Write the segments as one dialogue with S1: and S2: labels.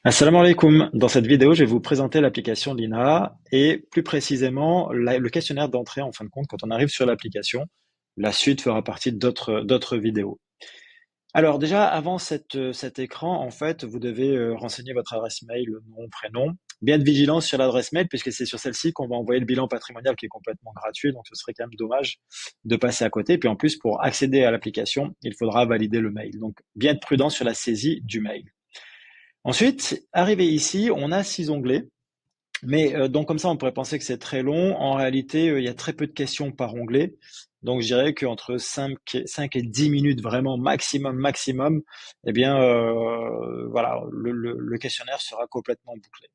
S1: Assalamu alaikum. Dans cette vidéo, je vais vous présenter l'application Lina et plus précisément le questionnaire d'entrée en fin de compte quand on arrive sur l'application. La suite fera partie d'autres vidéos. Alors déjà, avant cet écran, en fait, vous devez renseigner votre adresse mail, nom, prénom. Bien être vigilant sur l'adresse mail puisque c'est sur celle-ci qu'on va envoyer le bilan patrimonial qui est complètement gratuit. Donc ce serait quand même dommage de passer à côté. Puis en plus, pour accéder à l'application, il faudra valider le mail. Donc bien être prudent sur la saisie du mail. Ensuite, arrivé ici, on a 6 onglets. Mais donc comme ça, on pourrait penser que c'est très long. En réalité, il y a très peu de questions par onglet. Donc je dirais qu'entre 5 et 10 minutes vraiment maximum, eh bien voilà, le questionnaire sera complètement bouclé.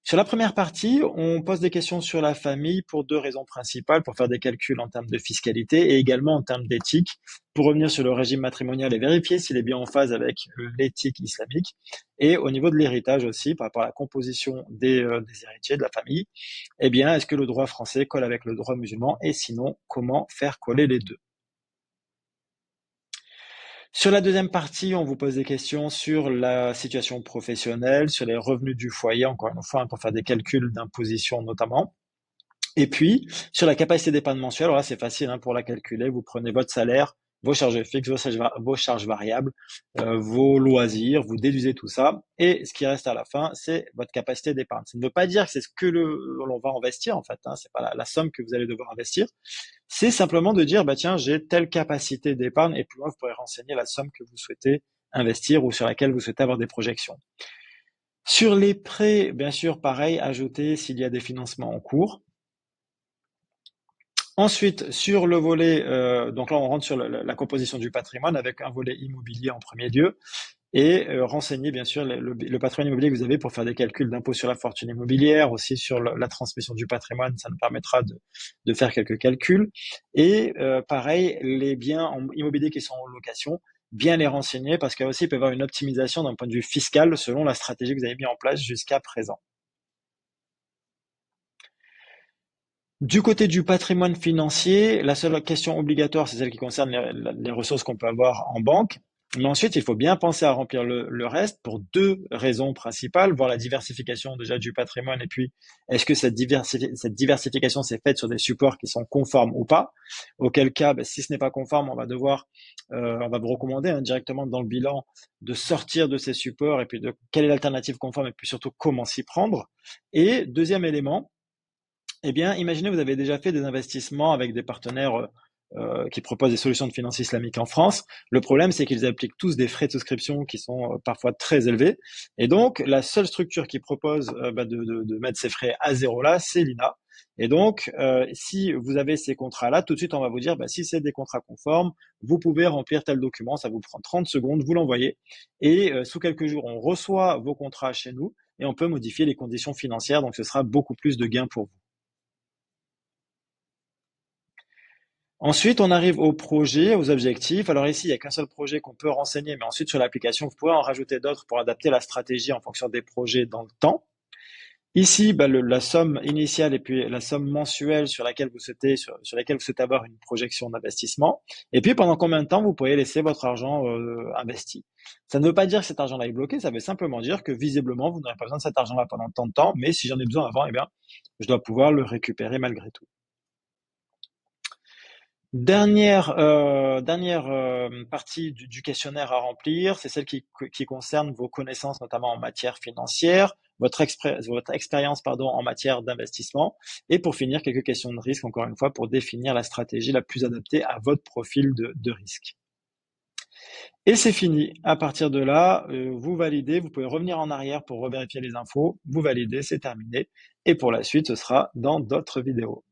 S1: Sur la première partie, on pose des questions sur la famille pour deux raisons principales, pour faire des calculs en termes de fiscalité et également en termes d'éthique, pour revenir sur le régime matrimonial et vérifier s'il est bien en phase avec l'éthique islamique, et au niveau de l'héritage aussi, par rapport à la composition des héritiers de la famille, eh bien, est-ce que le droit français colle avec le droit musulman, et sinon, comment faire coller les deux? Sur la deuxième partie, on vous pose des questions sur la situation professionnelle, sur les revenus du foyer, encore une fois, hein, pour faire des calculs d'imposition notamment. Et puis, sur la capacité d'épargne mensuelle, alors là, c'est facile hein, pour la calculer. Vous prenez votre salaire, vos charges fixes, vos charges variables, vos loisirs, vous déduisez tout ça. Et ce qui reste à la fin, c'est votre capacité d'épargne. Ça ne veut pas dire que c'est ce que l'on va investir, en fait. Hein, c'est pas la somme que vous allez devoir investir. C'est simplement de dire, bah tiens, j'ai telle capacité d'épargne. Et plus loin, vous pourrez renseigner la somme que vous souhaitez investir ou sur laquelle vous souhaitez avoir des projections. Sur les prêts, bien sûr, pareil, ajouter s'il y a des financements en cours. Ensuite, sur le volet, donc là on rentre sur la composition du patrimoine avec un volet immobilier en premier lieu et renseigner bien sûr le patrimoine immobilier que vous avez pour faire des calculs d'impôt sur la fortune immobilière, aussi sur la transmission du patrimoine, ça nous permettra de faire quelques calculs. Et pareil, les biens immobiliers qui sont en location, bien les renseigner parce qu'il aussi peut y avoir une optimisation d'un point de vue fiscal selon la stratégie que vous avez mis en place jusqu'à présent. Du côté du patrimoine financier, la seule question obligatoire, c'est celle qui concerne les ressources qu'on peut avoir en banque. Mais ensuite, il faut bien penser à remplir le reste pour deux raisons principales, voir la diversification déjà du patrimoine et puis est-ce que cette diversification s'est faite sur des supports qui sont conformes ou pas. Auquel cas, ben, si ce n'est pas conforme, on va vous recommander hein, directement dans le bilan de sortir de ces supports et puis de quelle est l'alternative conforme et puis surtout comment s'y prendre. Et deuxième élément, eh bien, imaginez vous avez déjà fait des investissements avec des partenaires qui proposent des solutions de finance islamique en France. Le problème, c'est qu'ils appliquent tous des frais de souscription qui sont parfois très élevés. Et donc, la seule structure qui propose de mettre ces frais à zéro là, c'est l'INA. Et donc, si vous avez ces contrats-là, tout de suite, on va vous dire, si c'est des contrats conformes, vous pouvez remplir tel document, ça vous prend 30 secondes, vous l'envoyez. Et sous quelques jours, on reçoit vos contrats chez nous et on peut modifier les conditions financières. Donc, ce sera beaucoup plus de gains pour vous. Ensuite, on arrive au projet, aux objectifs. Alors ici, il n'y a qu'un seul projet qu'on peut renseigner, mais ensuite sur l'application, vous pouvez en rajouter d'autres pour adapter la stratégie en fonction des projets dans le temps. Ici, la somme initiale et puis la somme mensuelle sur laquelle sur laquelle vous souhaitez avoir une projection d'investissement. Et puis, pendant combien de temps vous pourriez laisser votre argent investi. Ça ne veut pas dire que cet argent-là est bloqué, ça veut simplement dire que visiblement, vous n'aurez pas besoin de cet argent-là pendant tant de temps, mais si j'en ai besoin avant, eh bien, je dois pouvoir le récupérer malgré tout. Dernière partie du questionnaire à remplir, c'est celle qui concerne vos connaissances, notamment en matière financière, votre expérience pardon, en matière d'investissement, et pour finir, quelques questions de risque, encore une fois, pour définir la stratégie la plus adaptée à votre profil de risque. Et c'est fini. À partir de là, vous validez, vous pouvez revenir en arrière pour revérifier les infos, vous validez, c'est terminé, et pour la suite, ce sera dans d'autres vidéos.